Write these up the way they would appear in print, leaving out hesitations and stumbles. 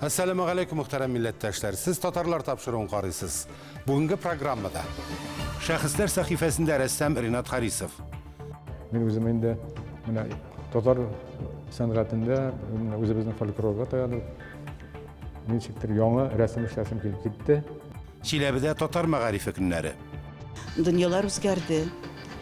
Assalamu alaikum muhterem milletteşler. Siz Tatarlar tapşırığını qarıysınız. Bugünkü programmada Şəxslər səhifəsində rəssam Rinat Harisov. Men özüm indi Tatar sənğətində özümüzün folkloruna dayanıb nechikdir yangi rasm ishlasim kelib ketdi. Çiləbidə Tatar məğarifi günləri. Dünyalar o'zgardi.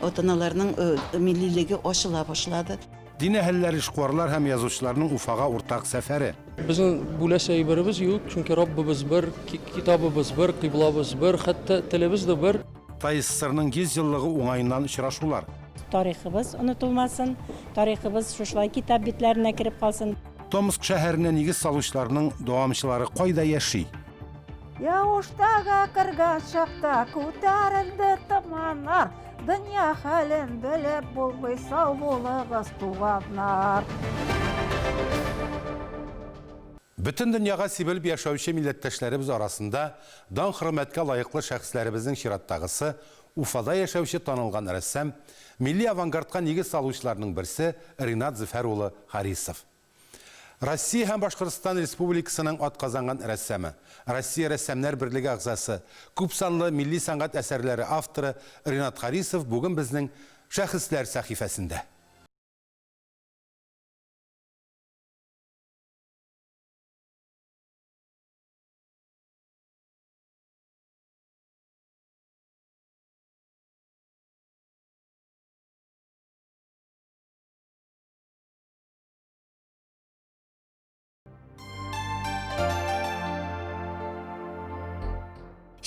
Ota-onalarning milliligi oshila boshladi. Din əhəlləri, işqvarlar həm yazıçılarının ufağa ortaq səfəri. Bizim bulaşay birimiz yok çünkü Rabbimiz bir, kitabımız bir, kıblamiz bir, hatta tilimiz de bir. Tay SSR-ның 100 yıllığı oңайынан ұшырашулар. Tariximiz unutulmasın, tariximiz şuşlay kitap bitlerine kirip kalsın. Tomsk şəhərinə nigiz salışlarının doğamçıları qayda yaşay? Yağıştağa kırgan şaqta ko'tarildi tumanlar, dünya halin bilib bo'lmay sog' bo'ling'iz tuğanlar. Bütün dünyaga sibilib yaşayışı milletteşlerimiz arasında dan hürmetke layıklı şəxslərimizin şirattağısı Ufada yaşayışı tanılgan rəssam, milli avangardqa nigiz salışlarının birisi Rinat Zəfəroğlu Harisov. Россия һәм Башкортстан Республикасының атказанган рәссамы, Россия рәссамнар берлеге агзасы, күп санлы милли сәнгать әсәрләре авторы Ринат Харисов бүген безнең Шәхесләр сәхифәсендә.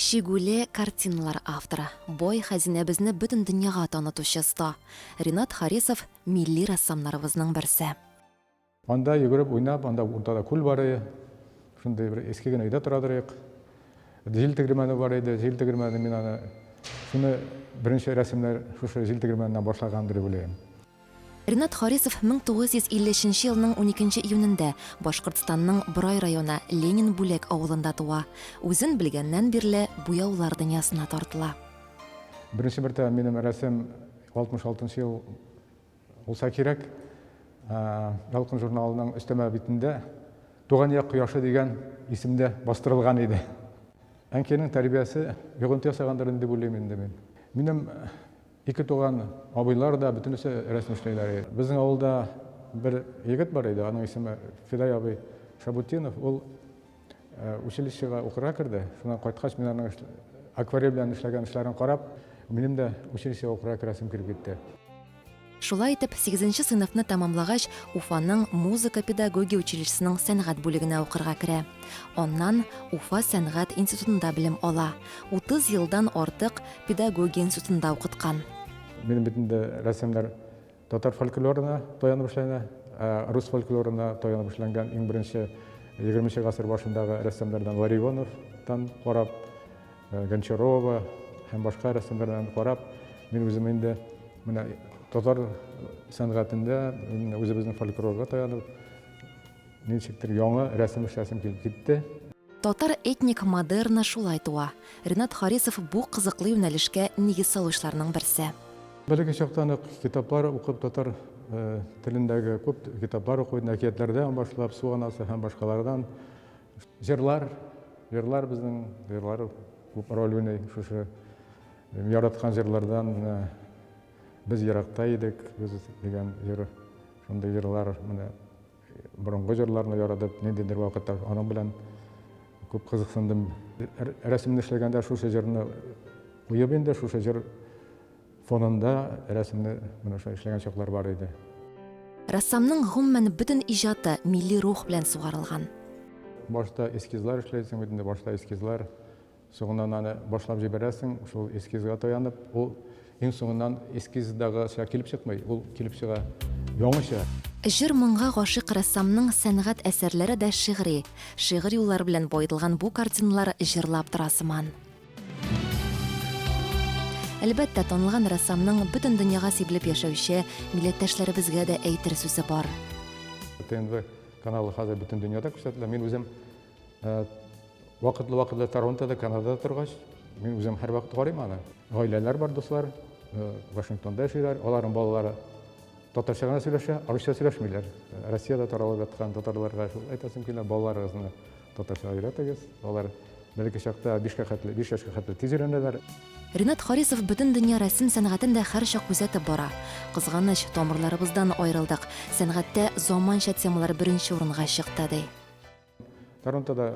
Şigule kартиналар авторы, бой хәзинәбезне бөтен дөньяга танытучы оста. Ринат Харисов милли рәссамнарыбызның берсе. Анда йөгереп уйнап, анда уртада күл бар иде. Шундай бер эске генә өйдә тора идек. Җил тегермәне бар иде, җил тегермәне мин аны шуны беренче рәсемнәр шушы җил тегермәненнән башлагандыр дип уйлыйм. Ринат Харисов 1950 елның 12 июнендә Башкортстанның Борай районы Ленин бүләк авылында туа. Үзен белгәннән бирле буяулар дөньясына тартыла. Беренче бер минем рәсем 66 ел булса кирәк. Ялкын журналының өстәмә битендә Туган як кояшы дигән исемдә бастырылган иде. Әнкәнең тәрбиясе йогынты ясагандыр дип уйлыйм инде мин. Минем ике туган абыйлар да бөтенесе рәсем эшләйләр. Безнең авылда бер егет бар иде, аның исеме Фидай абый Шабутдинов. Ул училищега укырга керде. Шуннан кайткач мин аның акварель белән эшләгән эшләрен карап, минем дә училищега укырга керәсем килеп китте. Шулай итеп 8-нче сыйныфны тәмамлагач, Уфаның музыка педагогия училищесының сәнгать бүлегенә укырга керә. Аннан Уфа сәнгать институтында белем ала. 30 елдан артык педагогия институтында укыткан. Минем битендә рәсемнәр татар фольклорына таянып эшләнә, рус фольклорына таянып эшләнгән иң беренче 20-нче гасыр башындагы рәссамнардан Ларивоновтан карап, Гончарова һәм башка рәссамнардан карап, мин үзем инде менә татар сәнгатендә үзебезнең фольклорга таянып ничектер яңа рәсем эшләсем килеп китте. Татар этник модерна шулай туа. Ринат Харисов бу кызыклы юнәлешкә нигез салучыларның берсе. Бәлки чактан ук китаплар укып татар телендәге күп китаплар укыйм, әкиятләрдән башлап Суганасы һәм башкалардан җырлар безнең җырлар күп роль уйный. Шушы яраткан җырлардан biz яракта идек, без дигән җыр, шундый җырлар, менә борынгы җырларны яратып, ниндидер вакытта аның белән күп кызыксындым. Рәсемне эшләгәндә шушы җырны куеп инде, шушы җыр фонында рәсемне менә шулай эшләгән чаклар бар иде. Рәссамның гомумән бөтен иҗаты милли рух белән сугарылган. Башта эскизлар эшләйсең, инде башта эскизлар, соңыннан аны башлап җибәрәсең, шул эскизга таянып, ул иң соңыннан эскиздагы килеп чыкмый, ул килеп чыга яңача. Җыр моңга гашык рәссамның сәнгать әсәрләре дә шигъри, шигъри юллар белән баетылган бу картиналар җырлап тора сыман. Әлбәттә, танылган рәссамның бөтен дөньяга сибелеп яшәүче милләттәшләребезгә дә әйтер сүзе бар. ТНВ каналы хәзер бөтен дөньяда күрсәтелә. Мин үзем вакытлы Торонтода, Канадада торгач, мин үзем һәр вакыт карыйм аны. Гаиләләр бар, дуслар, Вашингтонда яшиләр, аларның балалары татарча гына сөйләшә, русча сөйләшмиләр. Россиядә таралып яткан татарларга шул әйтәсем килә, балаларыгызны татарча өйрәтегез. Алар бәлки чакта 5 яшькә хәтле тиз өйрәнәләр. Ринат Харисов бөтен дөнья рәсем сәнгатен дә һәр чак күзәтеп бара. Кызганыч, тамырларыбыздан аерылдык. Сәнгатьтә заманча темалар беренче урынга чыкты ди. Торонтода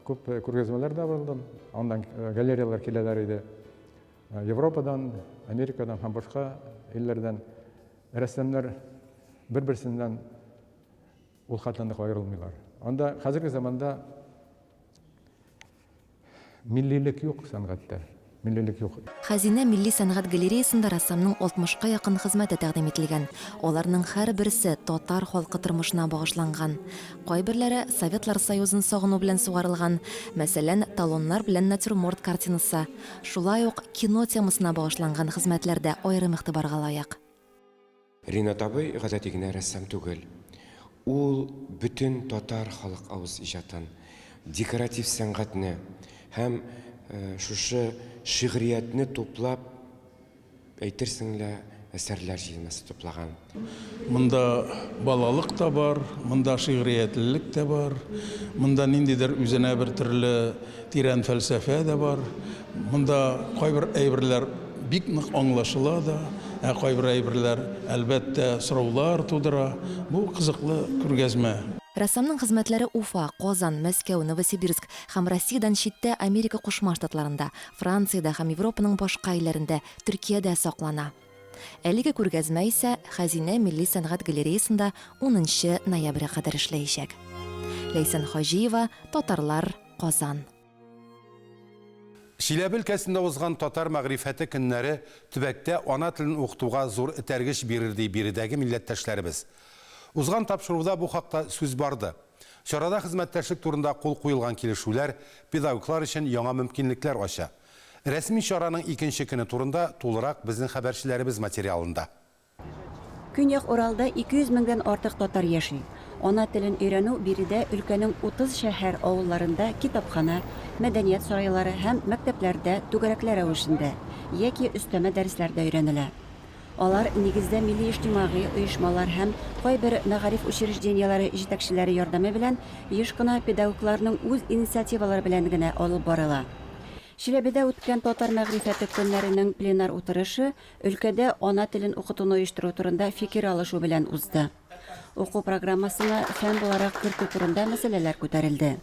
күп күргәзмәләр дә булды. Андан галереялар киләләр иде. Европадан, Америкадан һәм башка илләрдән рәссамнар бер-берсеннән ул хәтләндә аерылмыйлар. Анда хәзерге заманда миллилек юк сәнгатьтә. Миллилек юк. Хәзинә милли сәнгать галереясында рәссамның 60-ка якын хезмәте тәкъдим ителгән. Аларның һәр берсе татар халкы тормышына багышланган. Кайберләре Советлар Союзын сагыну белән сугарылган. Мәсәлән, талоннар белән натюрморт картинасы. Шулай ук кино темасына багышланган хезмәтләрдә аерым игътибарга лаек. Ринат абый гадәти генә рәссам түгел. Ул бүтән татар халык авыз иҗатын, декоратив сәнгатьне һәм шушы шигъриятне туплап әйтерсең лә әсәрләр җыйнасы туплаган. Монда балалык та бар, монда шигъриятлелек тә бар, монда ниндидер үзенә бер төрле тирән фәлсәфә дә бар. Монда кайбер әйберләр бик нык аңлашыла да, кайбер әйберләр әлбәттә сораулар тудыра. Бу кызыклы күргәзмә. Рәссамның хезмәтләре Уфа, Казан, Мәскәү, Новосибирск һәм Россиядән читтә Америка Кушма Штатларында, Франциядә һәм Европаның башка илләрендә, Төркиядә саклана. Әлеге күргәзмә исә Хәзинә милли сәнгать галереясында 10 ноябрьгә кадәр эшләячәк. Ләйсән Хаҗиева, Татарлар, Казан. Чиләбе өлкәсендә узган татар мәгърифәте көннәре төбәктә ана телен укытуга зур этәргеч бирде биредәге милләттәшләребез. Узган тапшыруда бу хакта сүз барды. Чарада хезмәттәшлек турында кул куелган килешүләр педагоглар өчен яңа мөмкинлекләр ача. Рәсми чараның икенче көне турында тулырак безнең хәбәрчеләребез материалында. Көньяк Уралда 200 меңдән артык татар яши. Ана телен өйрәнү биредә өлкәнең 30 шәһәр авылларында китапхана, мәдәният сарайлары һәм мәктәпләрдә түгәрәкләр рәвешендә яки өстәмә дәресләрдә өйрәнелә. Алар нигездә милли иҗтимагый оешмалар һәм кайбер мәгариф учрежденияләре җитәкчеләре ярдәме белән еш кына педагогларның үз инициативалары белән генә алып барыла. Чиләбедә үткән татар мәгърифәте көннәренең пленар утырышы өлкәдә ана телен укытуны оештыру турында фикер алышу белән узды. Уку программасына фән буларак кертү турында мәсьәләләр күтәрелде.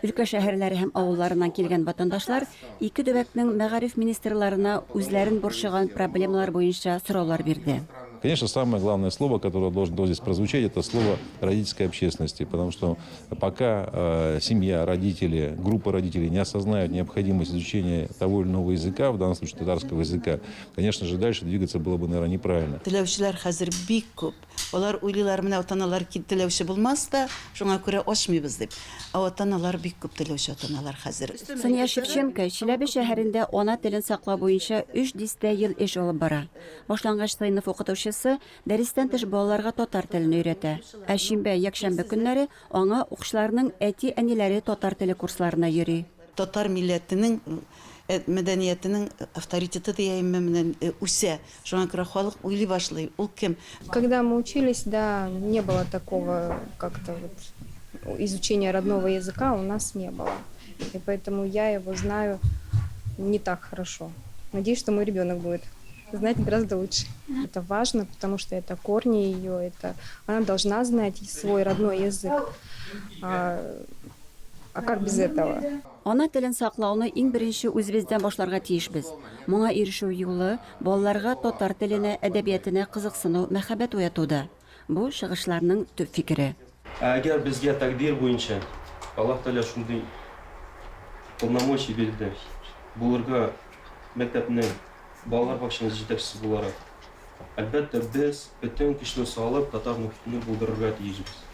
Өлкә шәһәрләре һәм авылларыннан килгән ватандашлар ике төбәкнең мәгариф министрларына үзләрен борчыган проблемалар буенча сораулар бирде. Конечно, самое главное слово, которое должно здесь прозвучать, это слово родительской общественности, потому что пока семья, родители, группа родителей не осознают необходимость изучения того или иного языка, в данном случае татарского языка, конечно же, дальше двигаться было бы, наверное, неправильно. Теләүчеләр хәзер бик күп. Алар уйлыйлар менә атаналар теләүче булмас да, шуңа күрә ашмыйбыз дип. Атаналар бик күп теләүче атаналар хәзер. Соня Шевченко Чиләбе шәһәрендә ана телен саклау буенча 3 дистә ел эш алып бара. Башлангыч сыйныф укытучысы дәрестән тыш балаларга татар телен өйрәтә. Ә шимбә, якшәмбе көннәре аңа укучыларның әти-әниләре татар теле курсларына йөри. Татар милләтенең мәдәниятенең авторитеты дияме менән үсә. Шуңа күрә халык уйлый башлый. Ул кем? Когда мы учились, да, не было такого как-то изучения родного языка у нас не было. И поэтому я его знаю не так хорошо. Надеюсь, что мой ребенок будет знать гораздо лучше. Это важно, потому что это корни ее, она должна знать свой родной язык. А как без этого? Ана телен саклауны иң беренче үзебездән башларга тиешбез. Моңа ирешү юлы балаларга татар теленә, әдәбиятына кызыксыну, мәхәббәт уятуда. Бу чыгышларның төп фикере. Әгәр безгә тәкъдир буенча Аллаһ Тәгалә шундый полномочия бирде, булырга мәктәпнең балалар бакчасының җитәкчесе буларак, әлбәттә без бөтен көчне салып татар мөхитен булдырырга тиешбез.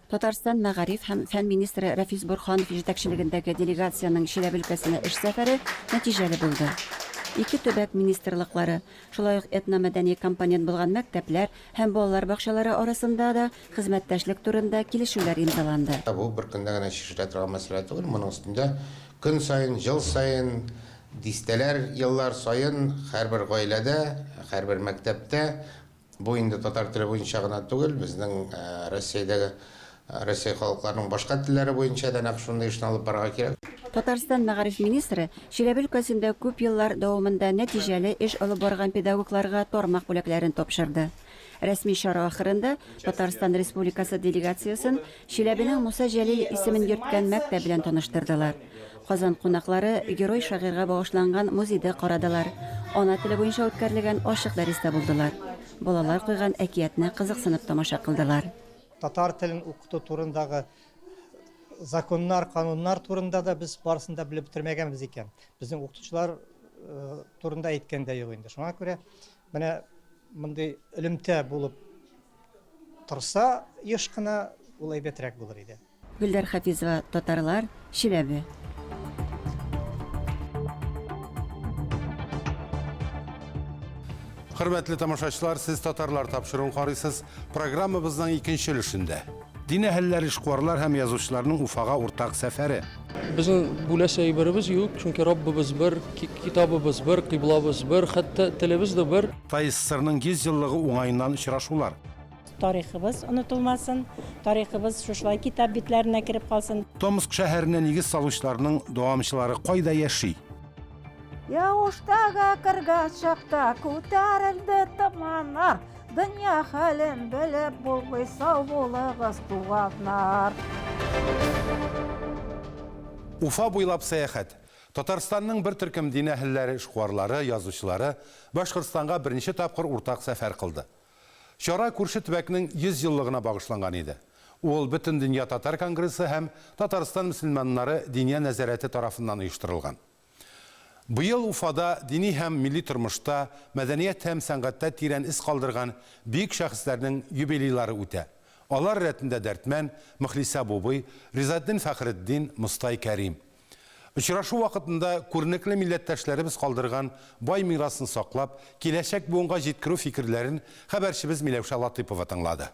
Татарстан мәгариф һәм фән министры Рафис Бурханов җитәкчелегендәге делегацияның Чиләбе өлкәсенә эш сәфәре нәтиҗәле булды. Ике төбәк министрлыклары, шулай ук этномәдәни компонент булган мәктәпләр һәм балалар бакчалары арасында да хезмәттәшлек турында килешүләр имзаланды. Бу бер көндә генә шешелә торган мәсьәлә түгел, моның өстендә көн сайын, ел сайын, дистәләр, еллар сайын һәрбер гаиләдә, һәрбер мәктәптә бу инде татар теле буенча гына түгел, безнең Россиядәге Россия халыкларының башка телләре буенча да нәкъ шундый эшне алып барырга кирәк. Татарстан мәгариф министры Чиләбе өлкәсендә күп еллар дәвамында нәтиҗәле эш алып барган педагогларга тармак бүләкләрен тапшырды. Рәсми чара ахырында Татарстан Республикасы делегациясын Чиләбенең Муса Җәлил исемен йөрткән мәктәп белән таныштырдылар. Казан кунаклары герой шагыйрьгә багышланган музейда карадылар. Ана теле буенча үткәрелгән ачык дәрестә булдылар. Балалар куйган әкиятне кызыксынып тамаша кылдылар. Татар телен укыту турындагы законнар, кануннар турында да без барысында белеп бетермәгәнбез икән. Безнең укытучылар турында әйткәндә юк инде. Шуңа күрә менә мондый элемтә булып торса, еш кына ул әйбәтрәк булыр иде. Гөлдәр Хафизова, Татарлар, Чиләбе. Hürmetli tamaşaçılar, siz Tatarlar tapşırın karısız programımızdan ikinci ülüşünde. Din ehlileri, işkuarlar hem yazıçlarının Ufağa ortak seferi. Bizim böylesi eyberimiz yok çünkü Rabbimiz bir, kitabımız bir, kıblabız bir, hatta telimiz de bir. Tayız Sır'ın 100 yıllığı uğayından uçraşular. Tariximiz unutulmasın, tariximiz şuşlay kitap bitlerine kirip kalsın. Tomsk şəhərinin igiz salışlarının doğamçıları qoyda yaşay. Яуштага кырга чакта күтәрелде томаннар, дөнья хәлен белеп булмый сау булыгыз туганнар. Ufa boylap səyahət. Tatarstanның bir türküm din əhliləri, işquarları, yazıçıları Başqırstanğa birinci tapqır ortaq səfər qıldı. Şara Kurşi Tübəkinin 100 yıllığına bağışlanğan idi. Ol bütün Dünya Tatar Kongresi hem Tatarstan Müslümanları Diniya Nəzarəti tarafından uyuşturulğan. Bu yıl Ufada dini hem milli turmuşda, mədəniyyət hem sənqətdə tirən iz qaldırğan büyük şəxslərinin yubileyları ötə. Onlar rətində Dərtmən, Müxlisə Bubuy, Rizaddin Fəxriddin, Mustay Kərim. Uçraşı vaxtında көрнекле millətdaşlarımız qaldırğan bay mirasını saqlab, келәчәк буынға жеткіру fikirlərin xəbərçimiz Milevşa Latipova tınladı.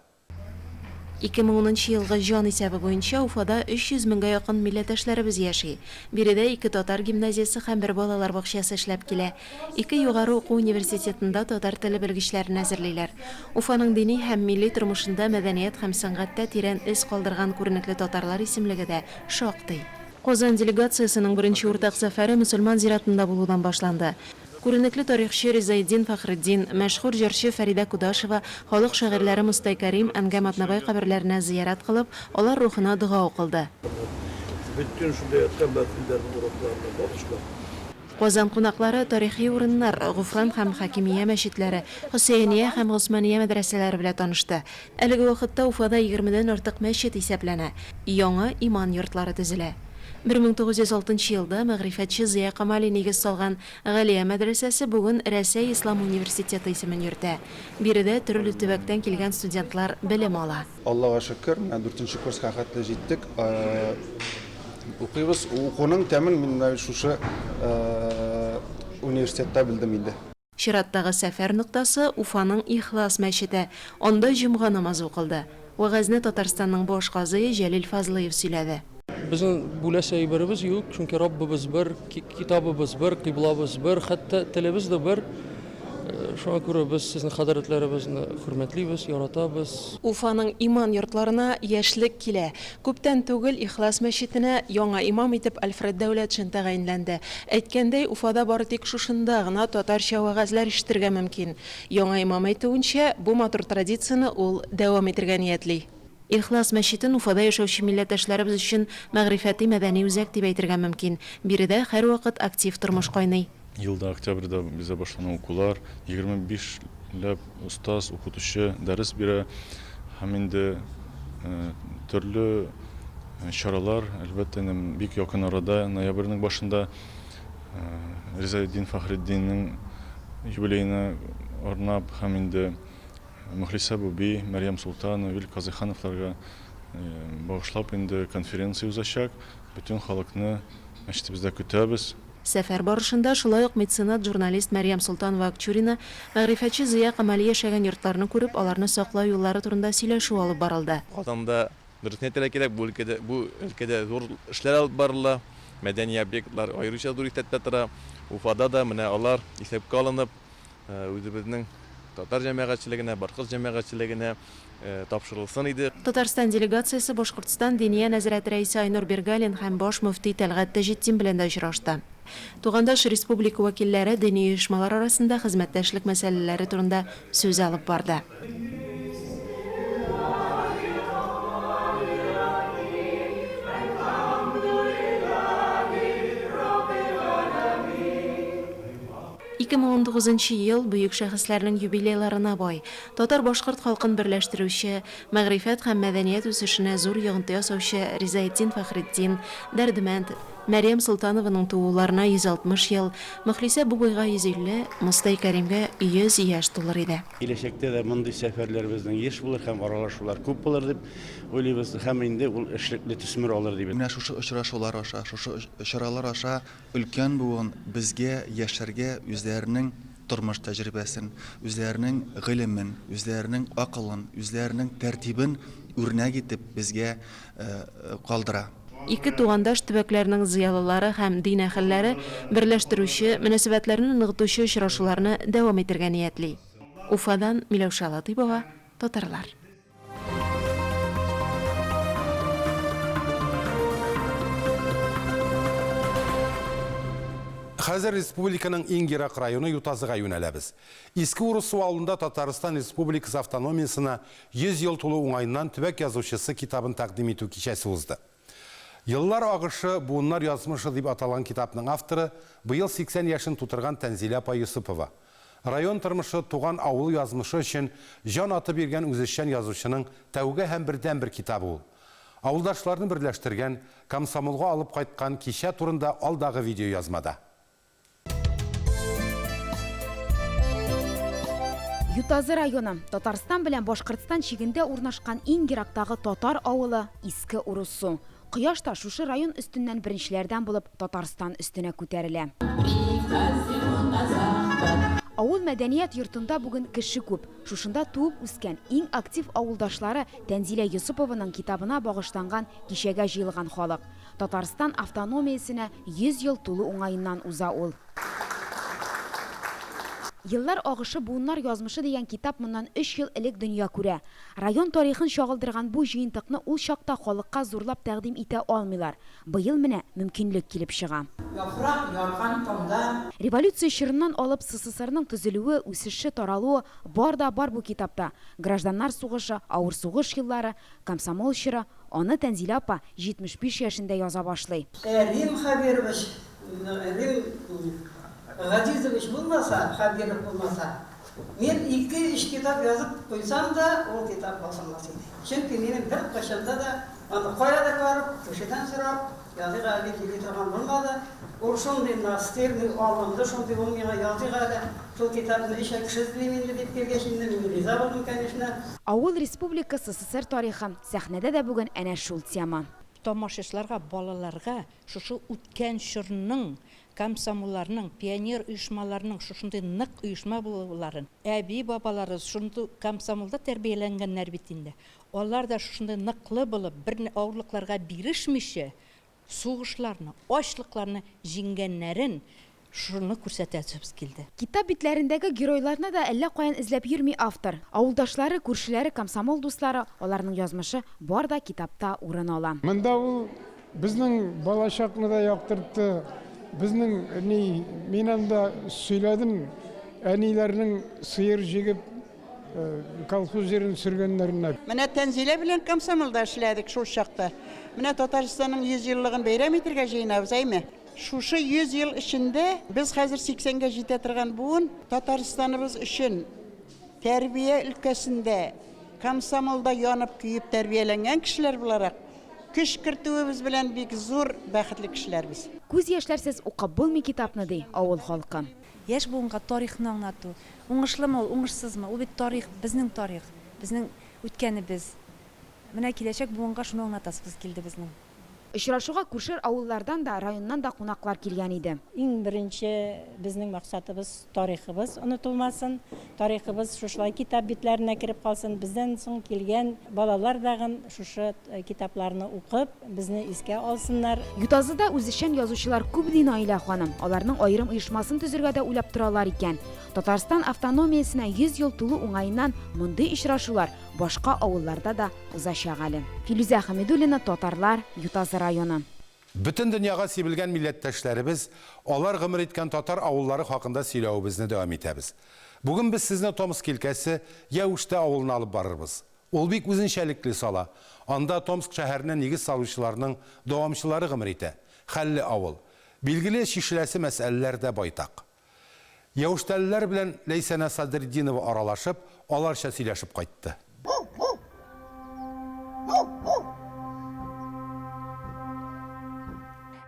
2010 елгы җан исәбе буенча Уфада 300 меңгә якын милләттәшләребез яши. Биредә 2 татар гимназиясе һәм 1 балалар бакчасы эшләп килә. 2 югары уку университетында татар теле белгечләрен әзерлиләр. Уфаның дини һәм милли тормышында мәдәният һәм сәнгатьтә тирән эз калдырган күренекле татарлар исемлеге дә шактый. Казан делегациясының беренче уртак сәфәре мөселман зиратында булудан башланды. Күренекле тарихчы Ризаиддин Фәхреддин, мәшһүр җырчы Фәрида Кудашева, халык шагыйрьләре Мустай Кәрим, Әнгәм Атнабай каберләренә зиярат кылып, алар рухына дуга укылды. Казан кунаклары тарихи урыннар, Гуфран һәм Хакимия мәчетләре, Хөсәйния һәм Госмания мәдрәсәләре белән танышты. Әлеге вакытта Уфада 20дән артык мәчет исәпләнә. Яңа иман йортлары төзелә. 1906 елда мәгърифәтче Зия Камали нигез салган Галия мәдрәсәсе бүген Рәсәй Ислам университеты исемен йөртә. Биредә төрле төбәктән килгән студентлар белем ала. Аллаға шөкер, 4-нче курска хәтле җиттек. Укыйбыз, укуның тәмен мин шушы университетта белдем инде. Чираттагы сәфәр нуктасы Уфаның Ихлас мәчете. Анда җомга намазы укылды. Вагазны Татарстанның баш казые Җәлил Фазлыев сөйләде. Bizim böylesi eyberimiz yok çünkü Rabbimiz bir, kitabımız bir, kıblabız bir, hatta telimiz de bir. Şuna göre biz sizin hadaretlerimizni hürmetliyiz, yaratabız. Уфаның иман йортларына яшьлек килә. Күптән түгел Ихлас мәчетенә яңа имам итеп Альфред Дәүләтшин тәгаенләнде. Әйткәндәй, Уфада бары тик шушында гына татарча вәгазьләр ишетергә мөмкин. Яңа имам әйтүенчә, бу матур традицияне ул дәвам итәргә ниятли. Ихлас мәчетен Уфада яшәүче милләттәшләребез өчен мәгърифәти мәдәни үзәк дип әйтергә мөмкин. Биредә һәр вакыт актив тормыш кайный. Елда октябрьдә бездә башланган укулар, 25 ләп устаз, укытучы дәрес бирә һәм инде төрле чаралар, әлбәттә, бик якын арада ноябрьнең башында Ризаиддин Фәхреддиннең юбилеена арнап һәм инде Мөхлисә Буби, Мәрьям Султанова, Вил Казыхановларга багышлап инде конференция узачак. Бүтән халыкны мәчетебездә көтәбез. Сәфәр барышында шулай ук меценат журналист Мәрьям Султанова Акчурина мәгърифәтче Зия Камали яшәгән йортларны күреп, аларны саклау юллары турында сөйләшү алып барылды. Казанда дөресне кирәк, бу өлкәдә зур эшләр алып барыла, мәдәни объектлар аеруча зур итәттә тора. Уфада да менә алар исәпкә алынып, үзебезнең татар җәмәгатьчелегенә, башкорт җәмәгатьчелегенә тапшырылсын иде. Татарстан делегациясе Башкортстан Диния нәзарәт рәисе Айнур Бергалин һәм баш мөфти Тәлгать Таҗетдин белән дә очрашты. Тугандаш республика вәкилләре дини оешмалар арасында хезмәттәшлек мәсьәләләре турында сүз алып барды. Ике 2019 ел бөек шәхесләрнең юбилейларына бай. Татар-башкорт халкын берләштерүче, мәгърифәт һәм мәдәният үсешенә зур йогынты ясаучы Ризаэтдин Фәхретдин, Дәрдемәнд Мәрьям Солтанованың тууларына 160 ел, Мөхлисә Бубайга 150, Мостай Кәримгә 100 яшь тулыр иде. Киләчәктә дә мондый сәфәрләр безнең еш булыр һәм аралашулар күп булыр дип уйлыйбыз һәм инде ул эшлекле төсмер алыр дип. Менә шушы очрашулар аша, шушы чаралар аша өлкән буын безгә, яшьләргә үзләренең тормыш тәҗрибәсен, үзләренең гыйлемен, үзләренең акылын, үзләренең тәртибен үрнәк итеп безгә калдыра. Ике тугандаш төбәкләрнең зыялылары һәм дин әһелләре берләштерүче, мөнәсәбәтләрне ныгытучы очрашуларны дәвам итәргә ниятли. Уфадан Миләүшә Латыйпова, татарлар. Хәзер республиканың иң ерак районы Ютазыга юнәләбез. Иске Урысу авылында Татарстан Республикасы автономиясына 100 ел тулу уңайыннан төбәк язучысы китабын тәкъдим итү кичәсе узды. Еллар агышы буыннар язмышы дип аталган китапның авторы быел 80 яшын тутырган Тәнзилә апа Юсупова. Район тормышы туган авыл язмышы өчен жан аты биргән үзешчән язучының тәүге һәм бердәнбер китабы ул. Авылдашларны берләштергән, комсомолга алып кайткан кичә турында алдагы видео язмада. Ютазы районы Татарстан белән Башкортстан чигендә урнашкан иң ерактагы татар авылы Иске Урысу. Кояш та шушы район өстеннән беренчеләрдән булып Татарстан өстенә күтәрелә. Авыл мәдәният йортында бүген кеше күп. Шушында туып үскән иң актив авылдашлары Тәнзилә Юсупованың китабына багышланган кичәгә җыелган халык. Татарстан автономиясенә 100 ел тулу уңаеннан уза ул. Еллар агышы буыннар язмышы дигән китап моннан 3 ел элек дөнья күрә. Район тарихын чагылдырган бу җыентыкны ул чакта халыкка зурлап тәкъдим итә алмыйлар. Быел менә мөмкинлек килеп чыга. Яфрак ярган таңда Революция чорыннан алып СССРның төзелүе, үсеше, таралуы бар да бар бу китапта. Гражданнар сугышы, авыр сугыш еллары, комсомол чоры, аны Тәнзилә апа 75 яшендә яза башлый. Рим Хабирович, Газизович булмаса, Хабиров булмаса, мен 2-3 китап язып куйсам да, ол китап басылмас иде. Чөнки менің бір кашанда да аны каяда барып, кешедән сорап, языга әле килеп торган булмады. Ул шундый настырный алымды, шундый ул миңа языга да, шул китапны ишә кеше эзлим инде дип килгәч инде мин риза булдым, конечно. Авыл республикасы СССР тарихы сәхнәдә дә бүген әнә шул тема. Тамашачыларга, балаларга шушы үткән чорның комсомолларның, пионер оешмаларының шушындай нык оешма булуларын, әби бабалары шундый комсомолда тәрбияләнгәннәр бит инде. Алар да шушындай ныклы булып, бер авырлыкларга бирешмичә, сугышларны, ачлыкларны җиңгәннәрен шуны күрсәтәбез килде. Китап битләрендәге геройларны да әллә каян эзләп йөрми автор. Авылдашлары, күршеләре, комсомол дуслары, аларның язмышы бар да китапта урын ала. Монда ул безнең балачакны да яктыртты. Безнең минем дә сөйләдем, әниләрнең сыер җигеп колхоз җирен сөргәннәренә. Менә Тәнзилә белән комсомолда эшләдек шул чакта. Менә Татарстанның 100 еллыгын бәйрәм итәргә җыенабыз, әйме? Шушы 100 ел эчендә без хәзер 80-гә җитә торган буын Татарстаныбыз өчен тәрбия өлкәсендә комсомолда янып күйеп тәрбияләнгән кешеләр буларак көч кертүебез белән бик зур бәхетле кешеләрбез. Күз яшьләрсез укып булмый китапны ди авыл халкы. Яшь буынга тарихны аңлату. Уңышлымы, уңышсызмы? Ул бит тарих, безнең тарих, безнең үткәнебез. Менә киләчәк буынга шуны аңлатасыбыз килде безнең. Очрашуга күршер авыллардан да, районнан да кунаклар килгән иде. Иң беренче безнең максатыбыз тарихыбыз онытылмасын, тарихыбыз шушылай китап битләренә кереп калсын. Бездән соң килгән балалар дагын шушы китапларны укып, безне искә алсыннар. Ютазыда үзешчән язучылар күп ди Наилә ханым. Аларның аерым оешмасын төзергә дә уйлап торалар икән. Татарстан автономиясенә 100 ел тулу уңаеннан мондый очрашулар башка авылларда да узачак әле. Филүзә Хәмидуллина, Татарлар, Ютазы районы. Бүтін дүнияға себілген милләттәшләребез, алар гомер иткән татар авыллары хакында сөйләүебезне дәвам итәбез. Бүген без сезне Томск өлкәсе Яушта авылына алып барырбыз. Ул бик үзенчәлекле сала. Анда Томск шәһәренә нигез салучыларның дәвамчылары гомер итә. Хәлле авыл. Билгеле шишеләсе мәсьәләләр дә байтак. Яуштәлеләр белән Ләйсәнә Садретдинова аралашып, аларча сөйләшеп кайтты.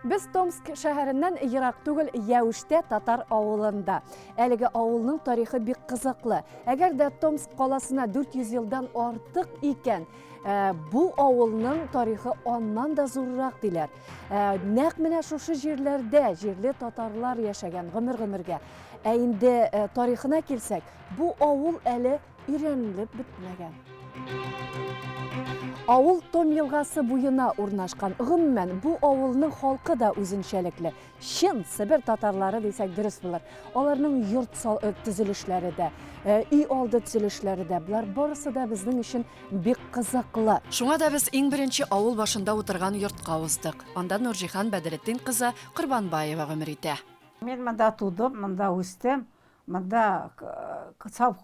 Біз Томск шәһәреннән ерак түгел Яушта татар авылында. Әлеге авылның тарихы бик кызыклы. Әгәр дә Томск каласына 400 елдан артык икән, бу авылның тарихы аннан да зуррак диләр. Нәкъ менә шушы җирләрдә җирле татарлар яшәгән гомер-гомергә. Инде тарихына килсәк, бу авыл әле өйрәнелеп бетмәгән. Авыл Том елгасы буена урнашкан. Гомумән, бу авылның халкы да үзенчәлекле. Чын Себер татарлары дисәк дөрес булыр. Аларның йорт төзелешләре дә, үй алды төзелешләре дә, булар барысы да безнең өчен бик кызыклы. Шуңа да без иң беренче авыл башында утырган йортка уздык. Анда Нурҗихан Бәдретдин кызы Корбанбаева гомер итә. Мен монда тудым, монда үстем, монда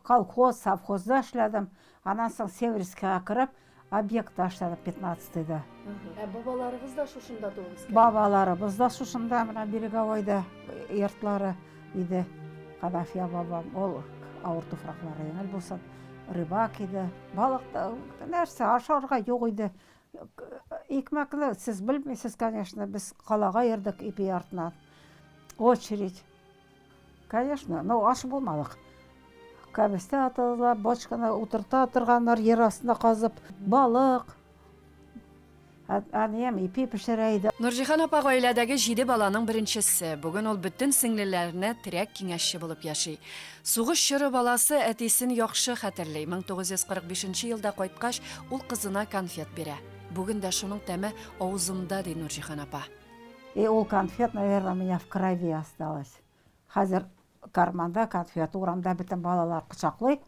колхоз, совхозда эшләдем. Анан соң Северскийга киреп, объект аштадым 15-да. Бабаларыгыз да шушында тугыз. Бабаларыбыз да шушында, менә Береговойда йортлары иде. Кадафия бабам, ол авыр туфраклары еңел булсын. Рыбак иде, балык нәрсә ашарга юк иде. Икмәкне сез белмисез, конечно, без калага йөрдек ипи артыннан. Очередь. Конечно, но аш булмадык. Кәбестә атылар, бочканы утырта торганнар, ер астында казып, балык. Аниям ипи пешерә иде. Нурҗихан апа гаиләдәге 7 баланың беренчесе. Бүген ул бөтен сеңлеләренә терәк киңәшче булып яши. Сугыш чоры баласы әтисен яхшы хәтерли. 1945 елда кайткач, ул кызына конфет бирә. Бүген дә шуның тәме авызымда, ди Нурҗихан апа. И ул конфет, наверное, у меня в крови осталось. Хәзер карманда конфет, урамда бөтен балалар кычаклый,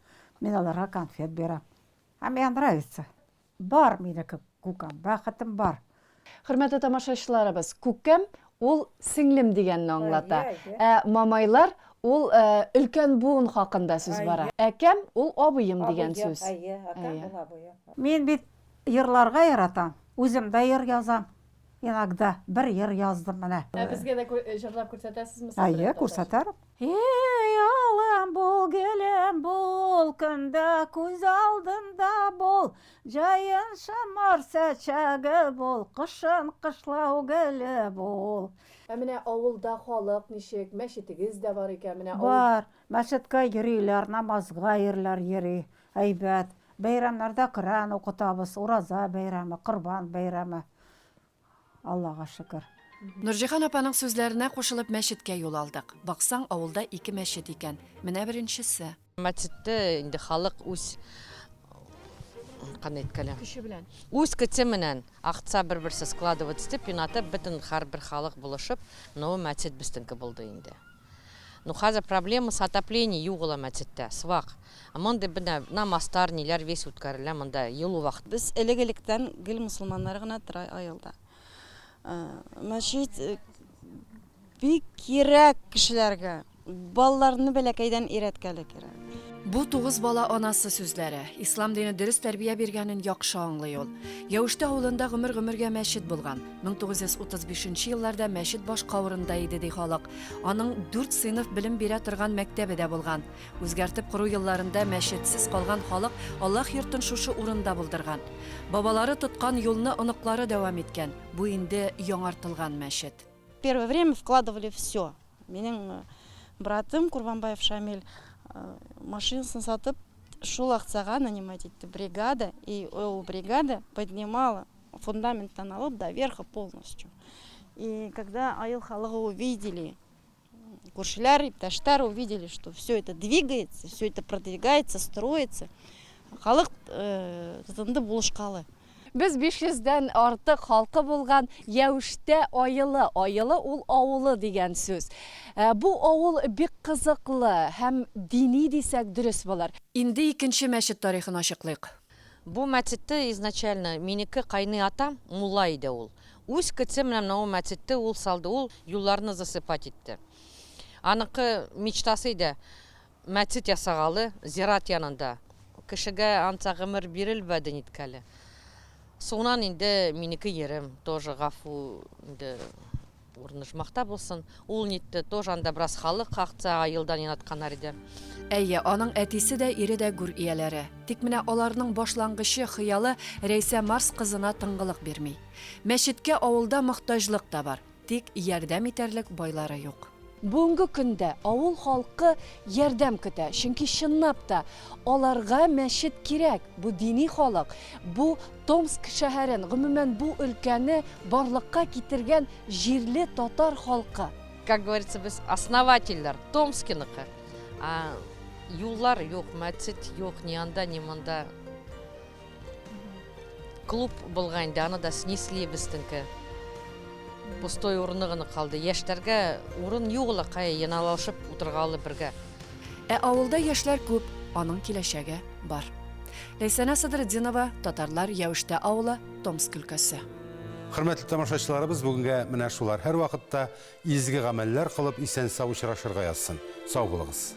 мен аларга конфет бирәм. А мне нравится. Бар минеке кукам, бәхетем бар. Хөрмәтле тамашачыларыбыз, күкәм ул сеңлем дигәнне аңлата. Мамайлар ул өлкән буын хакында сүз бара. Әкәм ул абыем дигән сүз. Мен бит йырларга яратам. Үзем дә йыр язам. Иногда бер йыр яздым менә. Безгә дә җырлап күрсәтәсезме? Күрсәтәм. Эй, алым бул, гелем бул, көндә күз алдында бул, җайын шамар сәчәге бул, кышын кышлау геле бул. Менә авылда халык ничек, мәчетегез дә бар икән менә. Бар, мәчеткә йөриләр, намазга йөрләр йөри, әйбәт. Бәйрәмнәрдә Коръән укытабыз, ураза бәйрәме, Корбан бәйрәме. Аллага шөкер. Нурҗихан апаның сүзләренә кушылып мәчеткә юл алдык. Баксаң, авылда 2 мәчет икән. Менә беренчесе. Мәчеттә инде халык үз кандай иткәләр. Көче белән. Үз көче менән акча бер-берсе складывать итеп, юнатып, бөтен һәрбер халык булышып, новый мәчет безнеке булды инде. Ну хәзер проблема с отоплением югыла мәчеттә, свак. Монда бина намазтар, ниләр весь үткәрелә, монда юлу вакыт. Без элек-электән гел мусулманнар гына тора айылда. Мәчет бик кирәк кешеләргә. Балаларны бәләкәйдән өйрәткәле кирәк. Бу 9 бала анасы сүзләре. Ислам дине дөрес тәрбия биргәнен яхшы аңлый ул. Яушта авылында гомер-гомергә мәчет булган. 1935 елларда мәчет башка урында иде ди халык. Аның 4 сыйныф белем бирә торган мәктәбе дә булган. Үзгәртеп кору елларында мәчетсез калган халык Аллаһ йортын шушы урында булдырган. Бабалары тоткан юлны оныклары дәвам иткән. Бу инде яңартылган мәчет. Первое время вкладывали все. Минем братым Курбанбаев Шамиль машинасын сатып, шул акчага нанимать итте бригада, и ол бригада поднимала фундаментан алып до верха полностью. И когда айыл халығы увидели, көршілер, ипташтар увидели, что все это двигается, все это продвигается, строится, халық тытынды булышқалы. Біз 500-ден артық халқы болған Яуште айылы, айылы ул ауылы деген сөз. Бұл ауыл бик қызықлы һәм дини дисәк дұрыс болар. Инде икенче мәчет тарихын ачыклыйк. Бу мәчетте изначально минеке кайны атам мулла иде ул. Үз кытсы менән ул мәчетте ул салды, ул юлларны засыпать итте. Аныкы мечтасы иде мәчет ясагалы зират янында. Кешегә анса гомер бирелбәде ниткәле. Сонан инде минеке ерем тоже гафу инде урнышмакта булсын. Ул нитте тоже анда брас халык хакта айылдан янатканнар иде. Әйе, аның әтисе дә, ире дә гүр ияләре. Тик менә аларның башлангычы хыялы Рәйсә Марс кызына тыңгылык бирми. Мәчеткә авылда мохтаҗлык та бар, тик ярдәм итәрлек байлары юк. Бүгінгі күндә ауыл халқы ярдәм көтә, чөнки чынлап та аларга мәчет кирәк. Бу дини халык, бу Томск шәһәрен, гомумән бу өлкәне барлыкка китергән җирле татар халкы. Как говорится, без основательләр Томскиныкы. Юллар юк, мәчет юк, ни анда, ни монда. Клуб булган да, аны да снесли безнеке. Пустой урыны гына калды. Яшьләргә урын югылы, кая яналашып утыргалы бергә. Авылда яшьләр күп, аның киләчәге бар. Ләйсәнә Садретдинова, Татарлар Яуште авылы, Томск өлкәсе. Хөрмәтле тамашачыларыбыз, бүгенгә менә шулар. Һәр вакытта изге гамәлләр кылып исән-сау очрашырга язсын. Сау булыгыз.